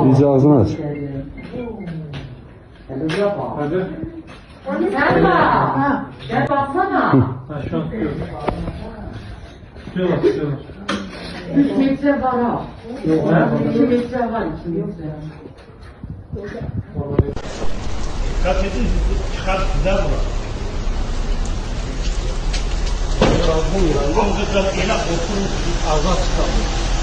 İyice ağzını aç. Hadi. Sen bak. Gel baksana. Ha şu an tutuyorum. Tutuyorlar. 3 metre var ha. Yok ha? 2 metre var. 2 metre. Dikkat edin, çıkar güzel bırak. Ağzını yılan. Ağzını yılan. Ağzını yılan.